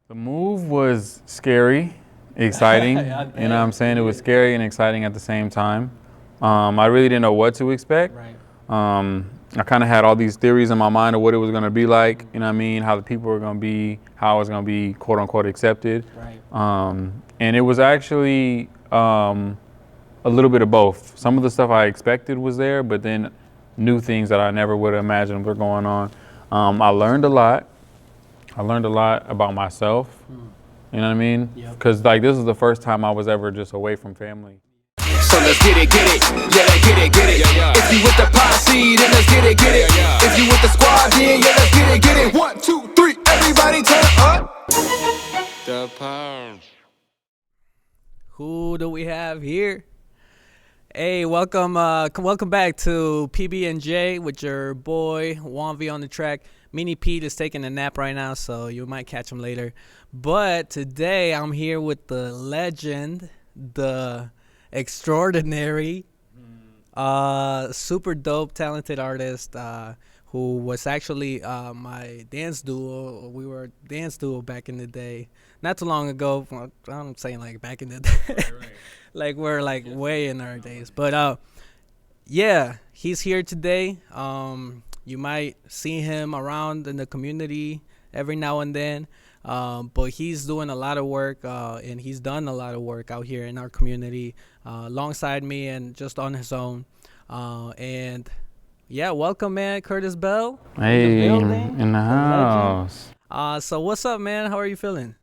The move was scary, exciting. You know what I'm saying? It was scary and exciting at the same time. I really didn't know what to expect. Right. I kind of had all these theories in my mind of what it was going to be like, you know what I mean? How the people were going to be, how it was going to be quote unquote accepted. Right. And it was actually a little bit of both. Some of the stuff I expected was there, but then new things that I never would have imagined were going on. I learned a lot. I learned a lot about myself. You know what I mean? Because like this is the first time I was ever just away from family. So let's get it, yeah, let's get it. If you with the posse, then let's get it. If you with the squad, then yeah, let's get it. 1, 2, 3, everybody turn up. The power. Who do we have here? Hey, welcome back to PB&J with your boy Juan on the track. Mini Pete is taking a nap right now, so you might catch him later. But today I'm here with the legend, the extraordinary, super dope, talented artist who was actually my dance duo. We were a dance duo back in the day. Not too long ago. Well, I'm saying like back in the day. Right. Like we're like way in our days. But yeah, he's here today. You might see him around in the community every now and then. But he's doing a lot of work, and he's done a lot of work out here in our community, alongside me and just on his own. And yeah, welcome, man, Curtis Bell. Hey, in the house. So what's up, man? How are you feeling?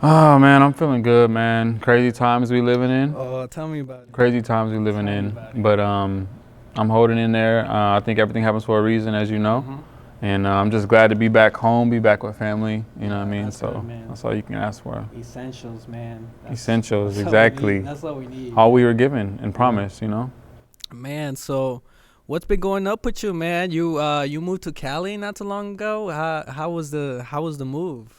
Oh man, I'm feeling good, man. Crazy times we living in. Oh, tell me about it. Crazy times we living in, but I'm holding in there. I think everything happens for a reason, as you know. Mm-hmm. And I'm just glad to be back home, be back with family, you know what I mean? That's so good, that's all you can ask for. Essentials, man. Essentials, exactly. That's what we need. All we were given and promised, you know? Man, so what's been going up with you, man? You moved to Cali not too long ago. How was the move?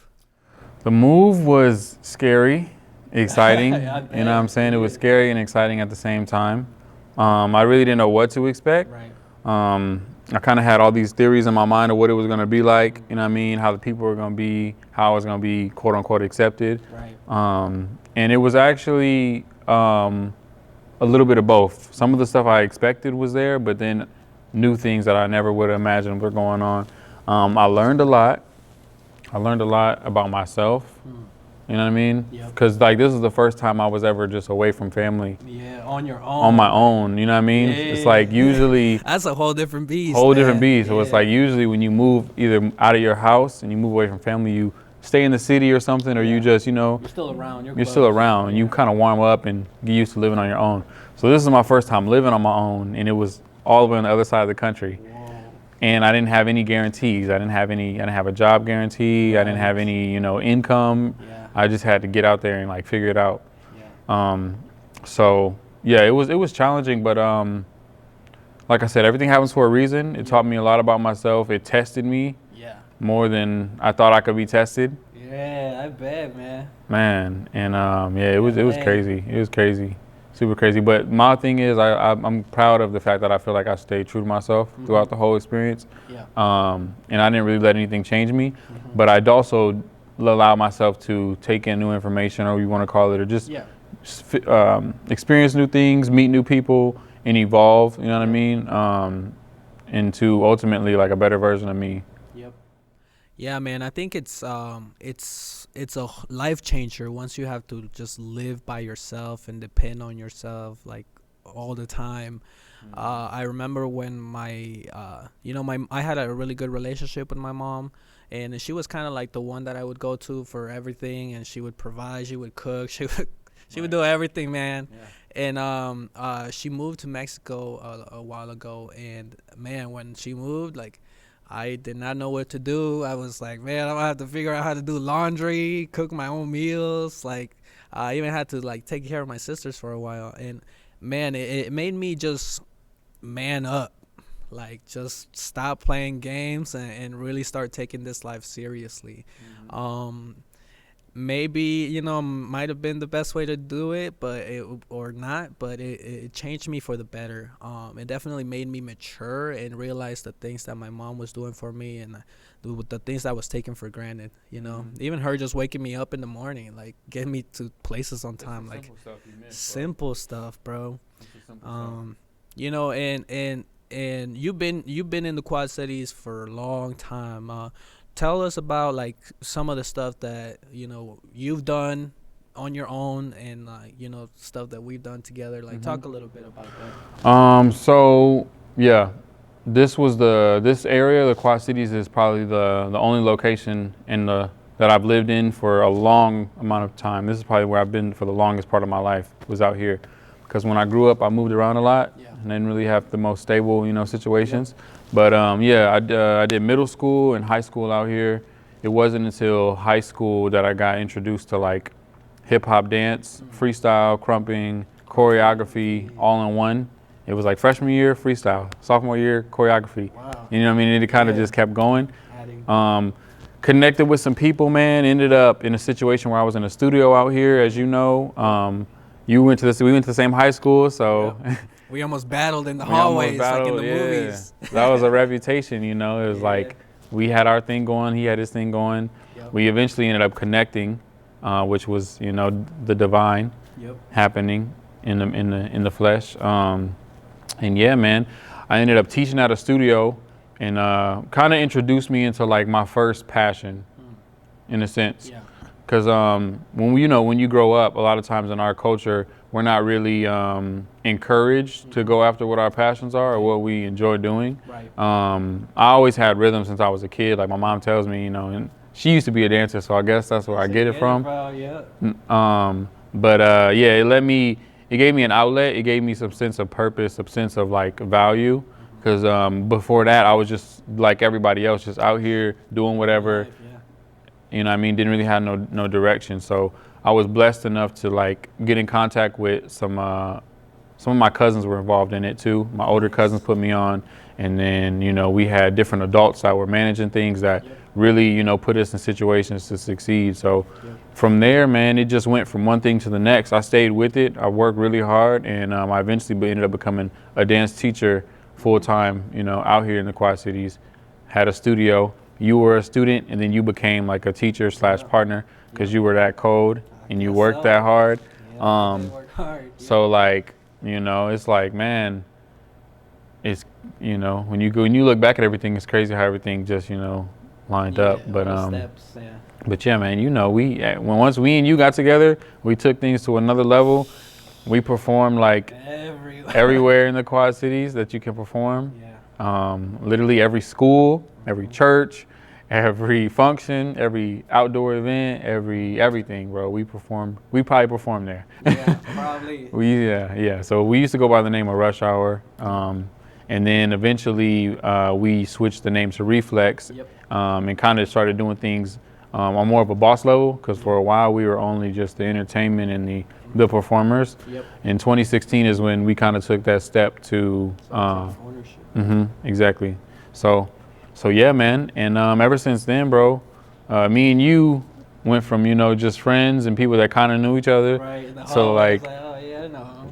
The move was scary, exciting. You know what I'm saying? It was scary and exciting at the same time. I really didn't know what to expect. Right. I kind of had all these theories in my mind of what it was going to be like, you know what I mean? How the people were going to be, how it was going to be quote unquote accepted. Right. And it was actually a little bit of both. Some of the stuff I expected was there, but then new things that I never would have imagined were going on. I learned a lot. I learned a lot about myself. You know what I mean? Because like this is the first time I was ever just away from family. Yeah, on your own. On my own, you know what I mean? Yeah. It's like usually that's a whole different beast. Different beast. So it's like usually when you move either out of your house and you move away from family, you stay in the city or something, or you just, you know, you're still around. You're still around, and you kind of warm up and get used to living on your own. So this is my first time living on my own, and it was all the way on the other side of the country. And I didn't have any guarantees. I didn't have a job guarantee. Right. I didn't have any, income. Yeah. I just had to get out there and like figure it out. Yeah. So yeah, it was challenging, but like I said, everything happens for a reason. It taught me a lot about myself. It tested me more than I thought I could be tested. Yeah, I bet, man. Man, and it was crazy. It was crazy. Super crazy, but my thing is I'm proud of the fact that I feel like I stayed true to myself throughout the whole experience. Yeah. And I didn't really let anything change me, but I'd also allow myself to take in new information, or you want to call it, or just experience new things, meet new people, and evolve. You know what I mean? Into ultimately like a better version of me. Yep. Yeah, man. I think it's a life changer once you have to just live by yourself and depend on yourself like all the time. I remember when I had a really good relationship with my mom, and she was kind of like the one that I would go to for everything, and she would provide, she would cook, she would do everything, man. Yeah. And she moved to Mexico a while ago, and man, when she moved, like, I did not know what to do. I was like, man, I'm gonna have to figure out how to do laundry, cook my own meals. Like, I even had to like take care of my sisters for a while. And man, it made me just man up, like just stop playing games and really start taking this life seriously. maybe, you know, might have been the best way to do it, but or not, but it changed me for the better. It definitely made me mature and realize the things that my mom was doing for me, and the things that I was taking for granted, you know. Even her just waking me up in the morning, like getting me to places on time, like simple stuff, bro. You know, and you've been in the Quad Cities for a long time. Tell us about like some of the stuff that, you know, you've done on your own, and you know, stuff that we've done together. Like, talk a little bit about that. So yeah, this area, the Quad Cities, is probably the only location in the that I've lived in for a long amount of time. This is probably where I've been for the longest part of my life, was out here. Because when I grew up, I moved around a lot, and didn't really have the most stable, you know, situations. But yeah, I did middle school and high school out here. It wasn't until high school that I got introduced to like hip hop dance, freestyle, crumping, choreography, all in one. It was like freshman year, freestyle, sophomore year, choreography. Wow. You know what I mean? It kind of just kept going. Connected with some people, man. Ended up in a situation where I was in a studio out here, as you know. We went to the same high school, so We almost battled in the hallways, like in the movies. That was a reputation, you know. It was like we had our thing going, he had his thing going. We eventually ended up connecting, which was, you know, the divine happening in the flesh. And yeah, man, I ended up teaching at a studio, and kind of introduced me into like my first passion, in a sense. Because when you grow up, a lot of times in our culture, we're not really encouraged to go after what our passions are or what we enjoy doing. I always had rhythm since I was a kid. Like my mom tells me, you know, and she used to be a dancer, so I guess that's where I get it from. But yeah, it gave me an outlet. It gave me some sense of purpose, some sense of like value. Because before that, I was just like everybody else, just out here doing whatever. You know what I mean? Didn't really have no direction. So I was blessed enough to like get in contact with some of my cousins were involved in it too. My older cousins put me on, and then, you know, we had different adults that were managing things that really, you know, put us in situations to succeed. So from there, man, it just went from one thing to the next. I stayed with it. I worked really hard, and I eventually ended up becoming a dance teacher full time, you know, out here in the Quad Cities. Had a studio. You were a student, and then you became like a teacher / partner, because you were that cold and you worked that hard. So like, you know, it's like, man, it's, you know, when you look back at everything, it's crazy how everything just, you know, lined up. But but yeah, man, you know, once we and you got together, we took things to another level. We performed like everywhere in the Quad Cities that you can perform. Literally every school, every church, every function, every outdoor event, everything, bro. We probably performed there. Probably. So we used to go by the name of Rush Hour. And then eventually we switched the name to Reflex, and kind of started doing things on more of a boss level, because for a while we were only just the entertainment and the performers. In 2016 is when we kind of took that step to ownership. Exactly. So yeah, man. And ever since then, bro, me and you went from, you know, just friends and people that kind of knew each other, so like,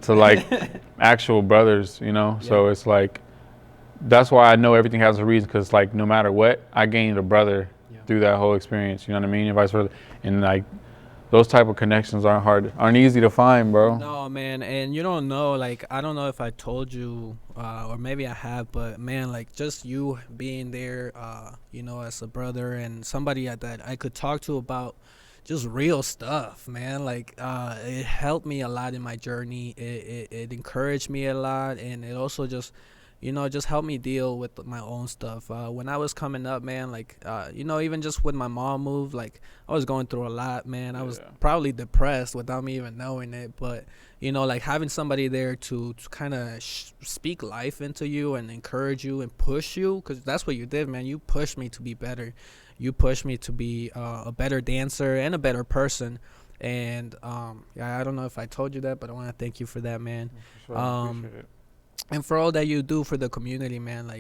to like actual brothers, you know. So it's like, that's why I know everything has a reason, because like no matter what, I gained a brother through that whole experience, you know what I mean, and vice versa. And like, those type of connections aren't easy to find, bro. No, man. And you don't know, like, I don't know if I told you, or maybe I have, but man, like, just you being there, you know, as a brother and somebody that I could talk to about just real stuff, man. Like, it helped me a lot in my journey. It encouraged me a lot, and it also just, you know, just helped me deal with my own stuff. When I was coming up, man, like, you know, even just when my mom moved, like, I was going through a lot, man. I was probably depressed without me even knowing it. But, you know, like, having somebody there to kind of speak life into you and encourage you and push you, because that's what you did, man. You pushed me to be better. You pushed me to be a better dancer and a better person. And I don't know if I told you that, but I want to thank you for that, man. Sure, appreciate it. And for all that you do for the community, man,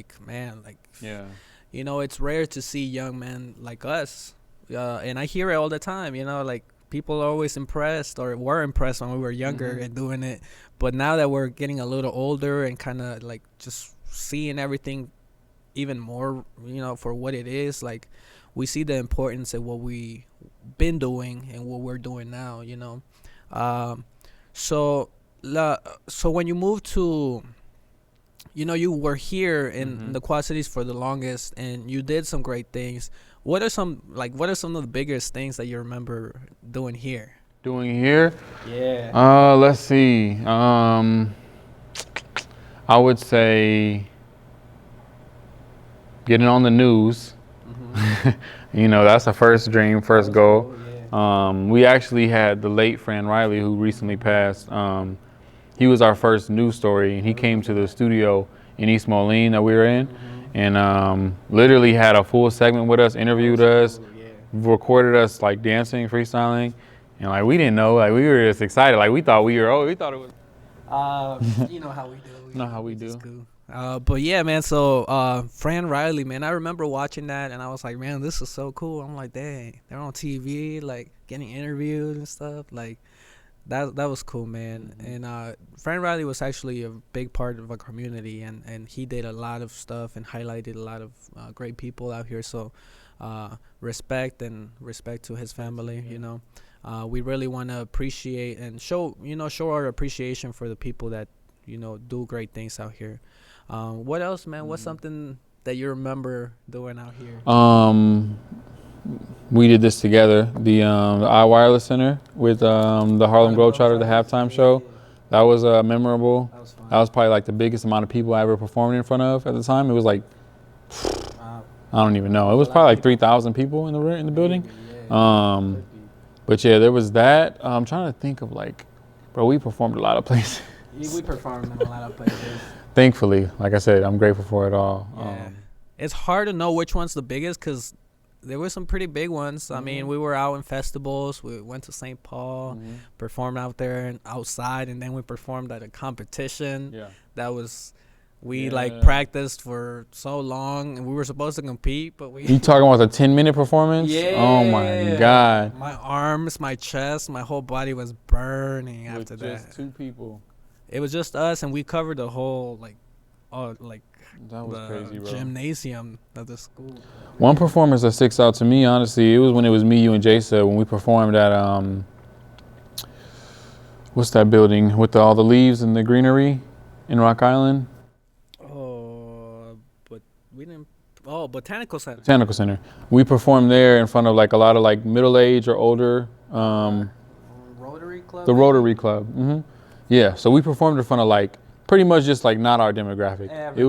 you know, it's rare to see young men like us. And I hear it all the time, you know, like, people are always impressed or were impressed when we were younger and doing it. But now that we're getting a little older and kind of like just seeing everything even more, for what it is, like we see the importance of what we been doing and what we're doing now, so when you moved to, you were here in the Quad Cities for the longest and you did some great things. What are some of the biggest things that you remember doing here? Yeah. Let's see. I would say getting on the news. That's the first dream, first goal. We actually had the late Fran Riley, who recently passed. He was our first news story, and he came to the studio in East Moline that we were in, and literally had a full segment with us, interviewed us, recorded us like dancing, freestyling, and like we didn't know, like we were just excited, like we thought it was. You know how we do. Know how we do. But yeah, man. So Fran Riley, man, I remember watching that, and I was like, man, this is so cool. I'm like, dang, they're on TV, like getting interviewed and stuff. Like that was cool, man. And Fran Riley was actually a big part of our community, and he did a lot of stuff and highlighted a lot of great people out here. So respect to his family. We really want to appreciate and show our appreciation for the people that do great things out here. What else, man? What's something that you remember doing out here? We did this together, the iWireless Center with the Harlem Globetrotter, the halftime show. That was memorable. That was fun. That was probably like the biggest amount of people I ever performed in front of at the time. It was like, I don't even know. It was probably like 3,000 people in the building. But yeah, there was that. I'm trying to think of bro, we performed a lot of places. We performed in a lot of places. Thankfully, like I said, I'm grateful for it all. Yeah. It's hard to know which one's the biggest because there were some pretty big ones. I mean, we were out in festivals. We went to St. Paul, performed out there and outside, and then we performed at a competition. Yeah. That was, we practiced for so long, and we were supposed to compete, but we. You talking about the 10-minute performance? Yeah. Oh my God. My arms, my chest, my whole body was burning after that. With just 2 people. It was just us, and we covered the whole that was crazy, bro. Gymnasium of the school. One performance that sticks out to me, honestly, it was when it was me, you, and Jasa when we performed at what's that building with all the leaves and the greenery in Rock Island? But we didn't. Oh, Botanical Center. Botanical Center. We performed there in front of a lot of middle-aged or older. Rotary Club. The Rotary Club. Yeah. So we performed in front of pretty much just not our demographic. Everybody.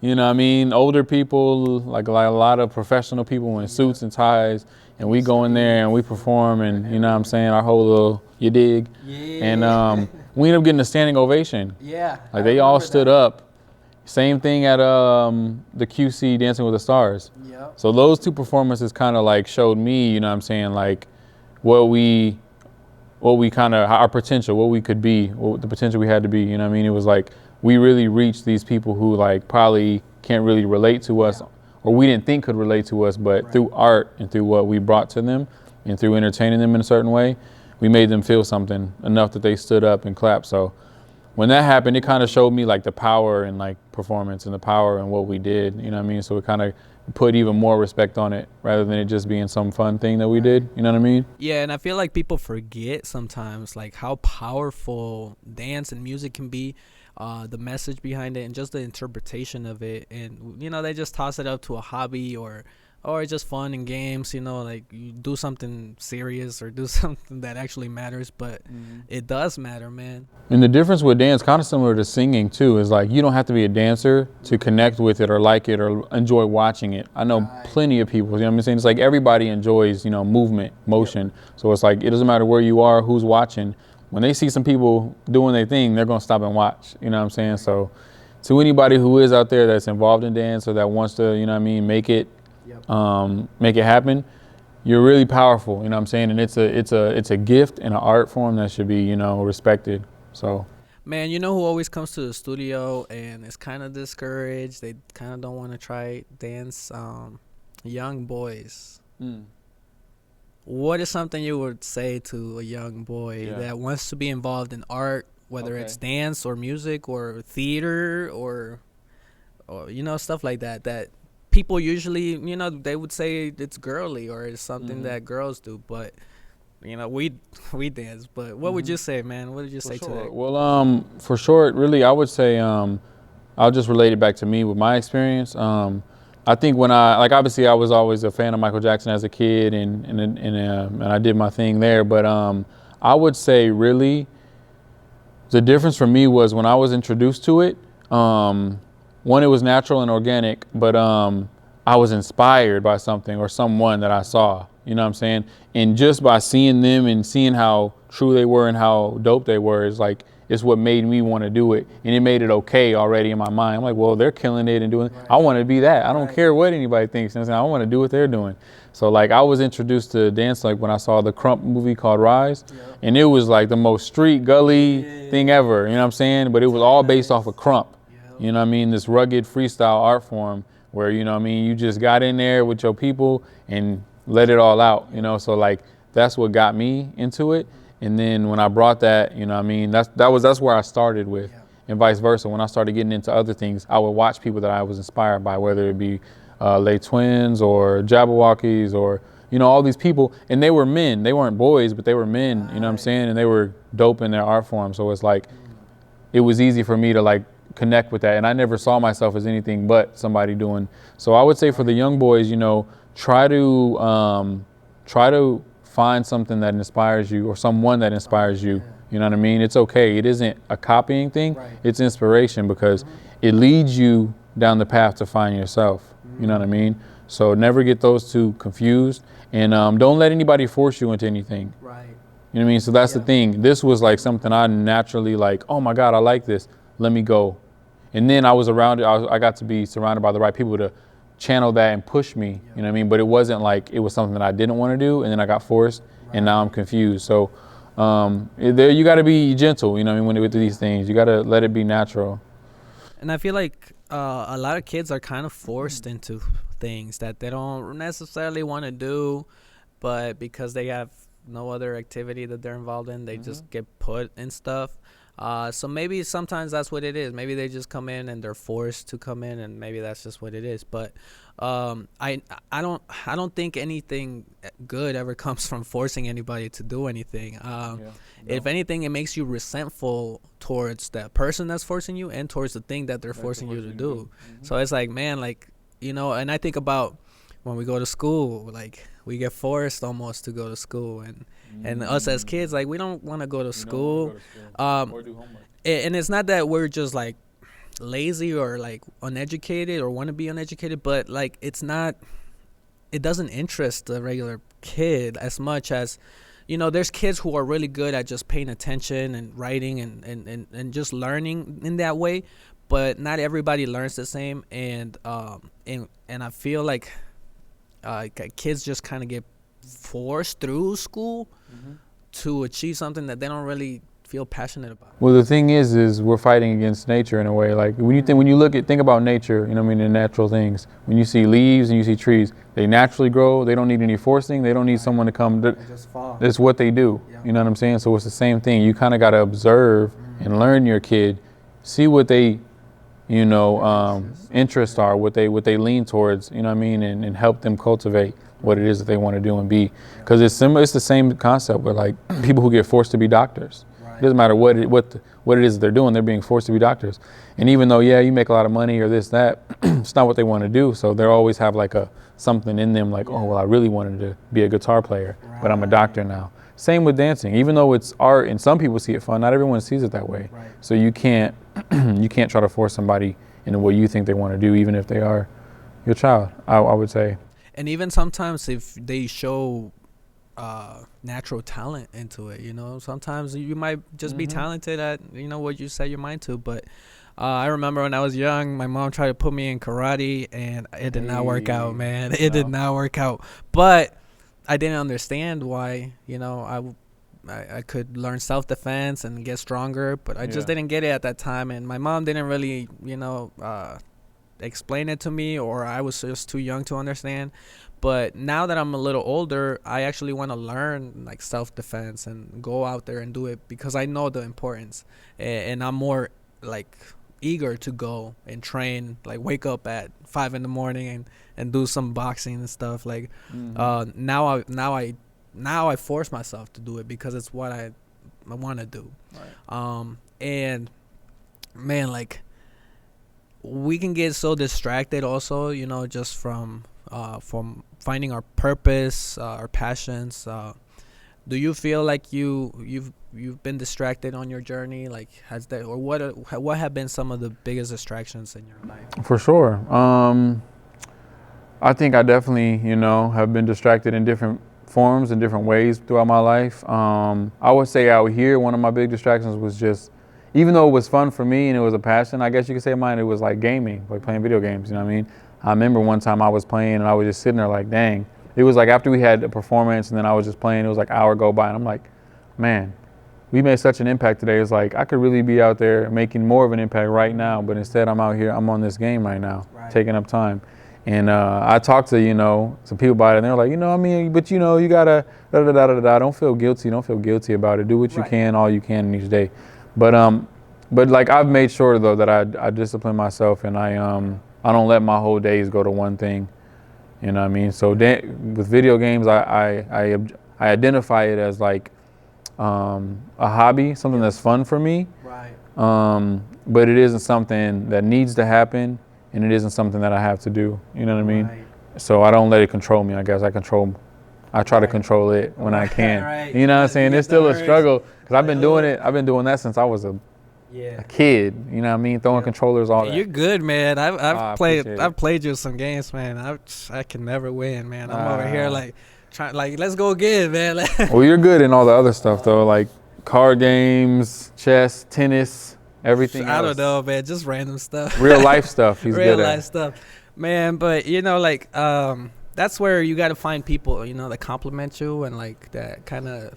It was older people, a lot of professional people in suits and ties, and we go in there and we perform, and our whole little, you dig? Yeah. And we ended up getting a standing ovation. Yeah. They all stood up. Same thing at the QC Dancing with the Stars. Yep. So those 2 performances kind of showed me, what we kind of, our potential, what we could be, what the potential we had to be, It was we really reached these people who probably can't really relate to us, or we didn't think could relate to us, but through art and through what we brought to them and through entertaining them in a certain way, we made them feel something enough that they stood up and clapped. So when that happened, it kind of showed me the power and performance and the power and what we did, So it kind of put even more respect on it rather than it just being some fun thing that we did, you know what I mean? Yeah, and I feel like people forget sometimes how powerful dance and music can be, the message behind it and just the interpretation of it. And, they just toss it up to a hobby or it's just fun and games, you do something serious or do something that actually matters, but it does matter, man. And the difference with dance, kind of similar to singing too, is you don't have to be a dancer to connect with it or like it or enjoy watching it. I know plenty of people, you know what I'm saying? It's everybody enjoys, movement, motion. So it's it doesn't matter where you are, who's watching. When they see some people doing their thing, they're going to stop and watch, you know what I'm saying? So to anybody who is out there that's involved in dance or that wants to, make it happen, you're really powerful, you know what I'm saying? And it's a gift and an art form that should be, respected. So man, who always comes to the studio and is kind of discouraged, they kind of don't want to try dance, young boys. what is something you would say to a young boy that wants to be involved in art, whether it's dance or music or theater or stuff like that, that people usually, they would say it's girly or it's something that girls do, but we dance. But what would you say, man? What did you say to that? Well, for short, really, I would say I'll just relate it back to me with my experience. I think when obviously I was always a fan of Michael Jackson as a kid, and I did my thing there. But I would say really the difference for me was when I was introduced to it. One, it was natural and organic, but I was inspired by something or someone that I saw. You know what I'm saying? And just by seeing them and seeing how true they were and how dope they were it's what made me want to do it. And it made it okay already in my mind. I'm like, well, they're killing it and doing it. I want to be that. I don't care what anybody thinks. I want to do what they're doing. So I was introduced to dance when I saw the Crump movie called Rise. And it was the most street gully thing ever. You know what I'm saying? But it was all based off of Crump. You know what I mean? This rugged freestyle art form where, you just got in there with your people and let it all out, So that's what got me into it. And then when I brought that, that's where I started with, and vice versa. When I started getting into other things, I would watch people that I was inspired by, whether it be Lay Twins or Jabberwockies or, all these people. And they were men. They weren't boys, but they were men, you know what I'm saying? And they were dope in their art form. So it's it was easy for me to connect with that. And I never saw myself as anything but somebody doing. So I would say for the young boys, try to find something that inspires you or someone that inspires you. You know what I mean? It's okay. It isn't a copying thing. It's inspiration because it leads you down the path to find yourself. You know what I mean? So never get those two confused, and don't let anybody force you into anything. You know what I mean? So that's the thing. This was something I naturally oh my God, I like this. Let me go. And then I was around it. I got to be surrounded by the right people to channel that and push me, you know what I mean? But it wasn't it was something that I didn't want to do, and then I got forced, and now I'm confused. So there you got to be gentle, you know what I mean, when with these things. You got to let it be natural. And I feel like a lot of kids are kind of forced into things that they don't necessarily want to do, but because they have no other activity that they're involved in, they just get put in stuff. So maybe sometimes that's what it is. Maybe they just come in and they're forced to come in, and maybe that's just what it is. But I don't think anything good ever comes from forcing anybody to do anything. If anything, it makes you resentful towards that person that's forcing you and towards the thing that they're forcing you to do. So it's man, and I think about when we go to school, we get forced almost to go to school, and us as kids, we don't want to go to school. Or do homework. And it's not that we're just lazy or uneducated or want to be uneducated, but it doesn't interest the regular kid as much as, there's kids who are really good at just paying attention and writing and just learning in that way, but not everybody learns the same. And I feel kids just kind of get forced through school to achieve something that they don't really feel passionate about. Well, the thing is we're fighting against nature in a way. When you think about nature, you know what I mean, the natural things. When you see leaves and you see trees, they naturally grow. They don't need any forcing. They don't need someone to come. They just fall. That's what they do. Yeah. You know what I'm saying? So it's the same thing. You kind of got to observe and learn your kid, see what they, interests are, what they lean towards. You know what I mean, and help them cultivate what it is that they want to do and be. Because it's the same concept with people who get forced to be doctors. It doesn't matter what it is they're doing, they're being forced to be doctors. And even though, you make a lot of money or this, that, it's not what they want to do. So they always have something in them oh, well, I really wanted to be a guitar player, but I'm a doctor now. Same with dancing. Even though it's art and some people see it fun, not everyone sees it that way. So you can't try to force somebody into what you think they want to do, even if they are your child, I would say. And even sometimes if they show natural talent into it, sometimes you might just be talented at what you set your mind to. But I remember when I was young, my mom tried to put me in karate, and it did not work out, man. It did not work out. But I didn't understand why. I could learn self-defense and get stronger, but I just didn't get it at that time, and my mom didn't really explain it to me, or I was just too young to understand. But now that I'm a little older, I actually want to learn like self-defense and go out there and do it because I know the importance, and I'm more like eager to go and train, like wake up at 5 in the morning and do some boxing and stuff. Like now I force myself to do it because it's what I want to do. Right. And man, like we can get so distracted also, you know, just from finding our purpose, our passions. Do you feel like you've been distracted on your journey? Like, has that, or what have been some of the biggest distractions in your life? For sure. I think I definitely, have been distracted in different forms and different ways throughout my life. I would say out here, one of my big distractions was just, even though it was fun for me and it was a passion, I guess you could say of mine, it was like gaming, like playing video games, you know what I mean? I remember one time I was playing and I was just sitting there like, dang. It was like after we had a performance and then I was just playing, it was like an hour go by and I'm like, man, we made such an impact today. It's like I could really be out there making more of an impact right now, but instead I'm out here, I'm on this game right now, taking up time. And I talked to, some people about it and they're like, but you gotta, don't feel guilty. Don't feel guilty about it. Do what you can, all you can in each day. But like I've made sure though that I discipline myself and I don't let my whole days go to one thing. You know what I mean? So with video games, I identify it as like a hobby, something that's fun for me. Right. But it isn't something that needs to happen, and it isn't something that I have to do. You know what I mean? Right. So I don't let it control me. I guess I try to control it when I can. Right. You know what I'm saying? It's still a struggle because I've been doing it. I've been doing that since I was a kid. You know what I mean? Throwing controllers, all that. You're good, man. I've appreciate played you some games, man. I can never win, man. I'm over here like trying, like, let's go again, man. Well, you're good in all the other stuff though, like card games, chess, tennis, everything else. I don't know, man. Just random stuff. Real life stuff. He's Real good life at. stuff, man. But like that's where you got to find people, that compliment you and like that kind of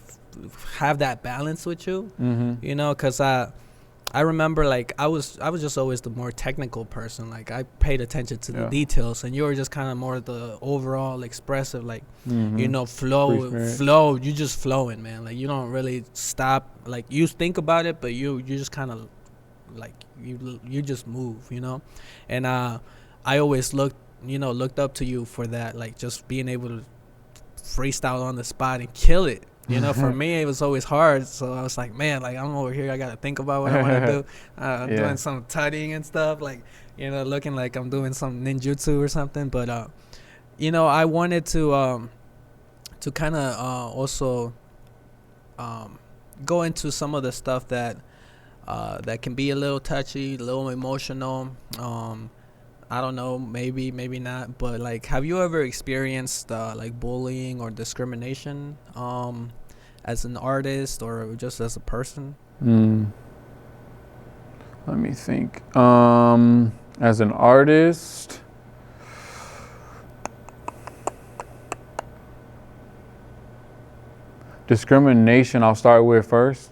have that balance with you. Mm-hmm. Because I remember like I was just always the more technical person. Like I paid attention to the details, and you were just kind of more the overall expressive, like flow. You just flowing, man. Like you don't really stop. Like you think about it, but you just kind of like you just move, And I always looked up to you for that, like just being able to freestyle on the spot and kill it. For me, it was always hard. So I was like, man, like I'm over here. I got to think about what I want to do. I'm doing some tutting and stuff, like, looking like I'm doing some ninjutsu or something. But, I wanted to kind of also go into some of the stuff that can be a little touchy, a little emotional. I don't know, maybe not, but like, have you ever experienced like bullying or discrimination as an artist or just as a person? Let me think. As an artist, discrimination I'll start with first.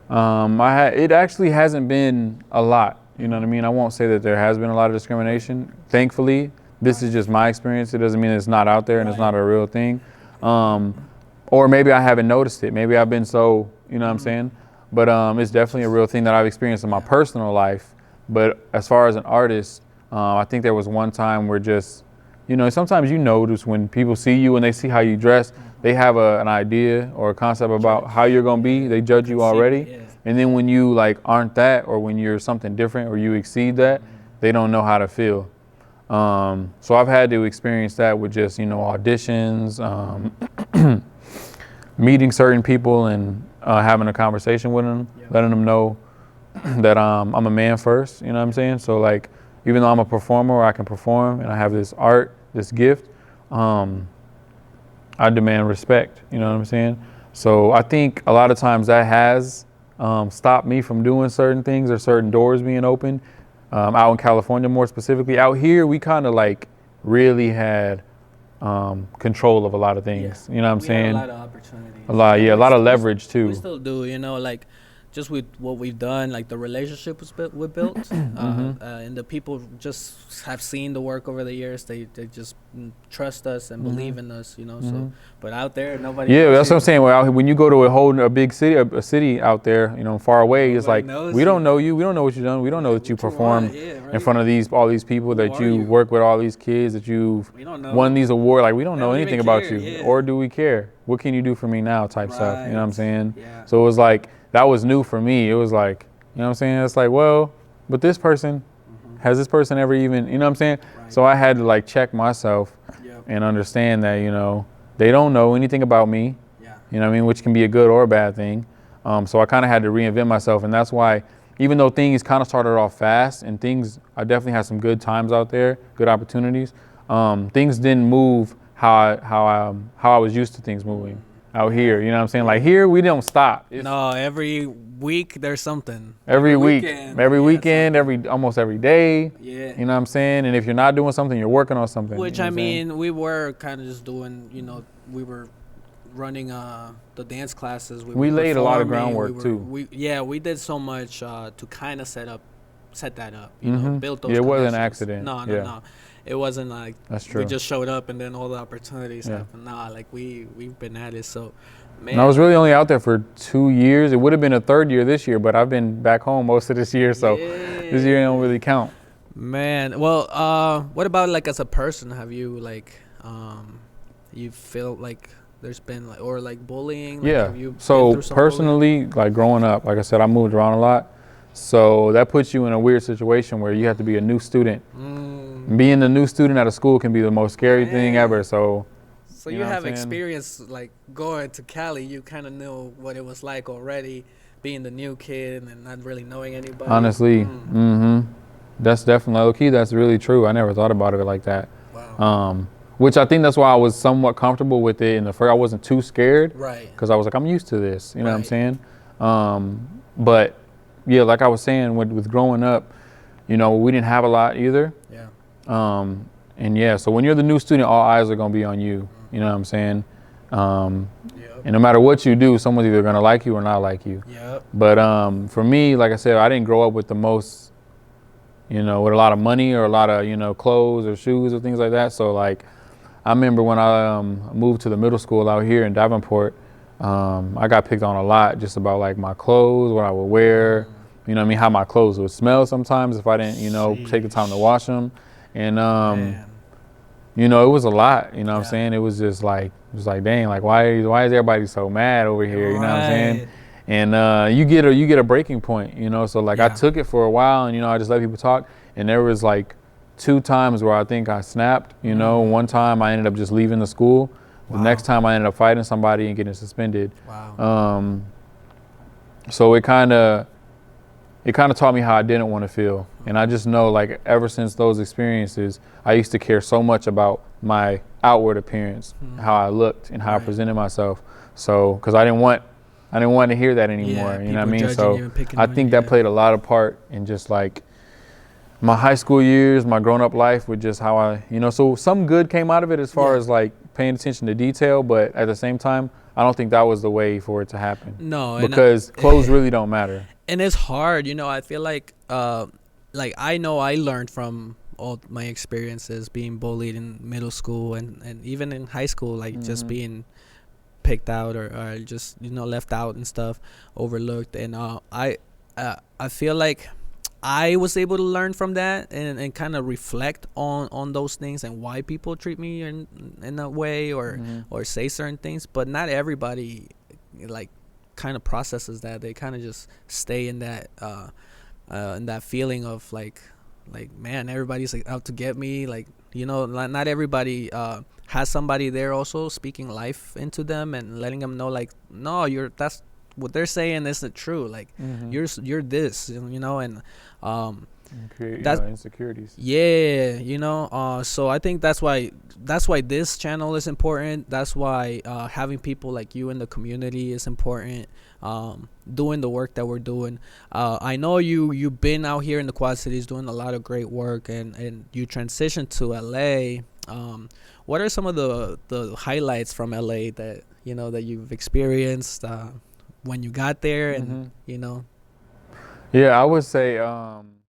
It actually hasn't been a lot. You know what I mean? I won't say that there has been a lot of discrimination. Thankfully, this is just my experience. It doesn't mean it's not out there and it's not a real thing. Or maybe I haven't noticed it. Maybe I've been so, you know what I'm saying? But it's definitely a real thing that I've experienced in my personal life. But as far as an artist, I think there was one time where just, sometimes you notice when people see you and they see how you dress, they have an idea or a concept about how you're going to be. They judge you already. And then when you like aren't that, or when you're something different or you exceed that, they don't know how to feel. So I've had to experience that with just, auditions, meeting certain people and having a conversation with them, letting them know that I'm a man first, you know what I'm saying? So like, even though I'm a performer, I can perform and I have this art, this gift, I demand respect, you know what I'm saying? So I think a lot of times that has stopped me from doing certain things or certain doors being open. Out in California more specifically. Out here, we kind of like really had control of a lot of things. You know what I'm saying? Had a lot of opportunities. A lot of leverage too. We still do, like just with what we've done, like the relationship we built, and the people just have seen the work over the years. They just trust us and believe in us, you know. So, but out there, nobody. Yeah, knows that's what I'm you. saying. Well, when you go to a big city, a city out there, you know, far away, it's Nobody like knows we you. don't know you. We don't know what you've done. We don't know that you What you perform want, yeah, in right. front of all these people, that are you you? work with all these kids, that you've We don't know. won these awards. Like we don't know don't anything even about care, you, yeah. or do we care? What can you do for me now? Type stuff. You know what I'm Right. saying? Yeah. So it was like that was new for me. It was like, you know what I'm saying? It's like, well, but this person, has this person ever even, you know what I'm saying? Right. So I had to like check myself Yep. and understand that, you know, they don't know anything about me. Yeah. You know what I mean? Which can be a good or a bad thing. So I kind of had to reinvent myself. And that's why, even though things kind of started off fast and I definitely had some good times out there, good opportunities, things didn't move how I was used to things moving out here. You know what I'm saying? Like here, we don't stop. It's No, every week there's something. every week, weekend. every Yeah, weekend, almost every day. Yeah. You know what I'm saying? And if you're not doing something, you're working on something. Which you know I what I'm saying? mean, we were kind of just doing, you know, we were running the dance classes. We were laid a lot of performing, groundwork, too. We did so much to kind of set that up, you know, built those. Yeah, it wasn't an connections. accident. No, Yeah. no. It wasn't like That's true. we just showed up and then all the opportunities Yeah. happened. Nah, like we've been at it. So, man. And I was really only out there for 2 years. It would have been a third year this year, but I've been back home most of this year, so this year don't really count. Man, well, what about like as a person? Have you like, you feel like there's been like or like bullying? Like, Yeah. Have you been So through some bullying? personally, like growing up, like I said, I moved around a lot. So that puts you in a weird situation where you have to be a new student. Being a new student at a school can be the most scary thing ever. So So You you know what have I'm saying? experience like going to Cali. You kind of knew what it was like already, being the new kid and not really knowing anybody. honestly, that's definitely low key. That's really true. I never thought about it like that. Wow. Which I think that's why I was somewhat comfortable with it in the first. I wasn't too scared. Right. Because I was like, I'm used to this. You know what I'm Right. saying? But yeah, like I was saying, with growing up, you know, we didn't have a lot either. Yeah. And yeah, so when you're the new student, all eyes are gonna be on you. You know what I'm saying? And no matter what you do, someone's either gonna like you or not like you. Yep. But for me, like I said, I didn't grow up with the most, you know, with a lot of money or a lot of, you know, clothes or shoes or things like that. So like, I remember when I moved to the middle school out here in Davenport, I got picked on a lot just about like my clothes, what I would wear, you know what I mean, how my clothes would smell sometimes if I didn't, you know, take the time to wash them. And, Man. you know, it was a lot, you know what I'm Yeah. saying? It was like, dang, like why is everybody so mad over here, you know what I'm saying? Right. And you get a breaking point, you know, so like I Yeah. took it for a while and, you know, I just let people talk. And there was like 2 times where I think I snapped, you know. One time I ended up just leaving the school. The next time I ended up fighting somebody and getting suspended. Wow. So it kind of taught me how I didn't want to feel. And I just know, like, ever since those experiences, I used to care so much about my outward appearance, how I looked and how I presented myself. So, because I didn't want to hear that anymore. You know what I people mean? judging So you and picking I on think you, that yeah. played a lot of part in just like my high school years, my grown up life, with just how I, you know, so some good came out of it as far as like paying attention to detail, but at the same time, I don't think that was the way for it to happen. No, and because clothes really don't matter. And it's hard, you know. I feel like I know I learned from all my experiences being bullied in middle school and even in high school, like just being picked out or just, you know, left out and stuff, overlooked. And I feel like I was able to learn from that and kind of reflect on those things and why people treat me in that way or say certain things. But not everybody like kind of processes that. They kind of just stay in that feeling of like man, everybody's like out to get me. Like, you know, not everybody has somebody there also speaking life into them and letting them know like, no, that's what they're saying isn't true. Like you're this, you know, and Create, that's insecurities. Yeah, you know. So I think that's why this channel is important. That's why having people like you in the community is important. Doing the work that we're doing. I know you've been out here in the Quad Cities doing a lot of great work, and you transitioned to LA. What are some of the highlights from LA that you know that you've experienced? when you got there, and you know. Yeah, I would say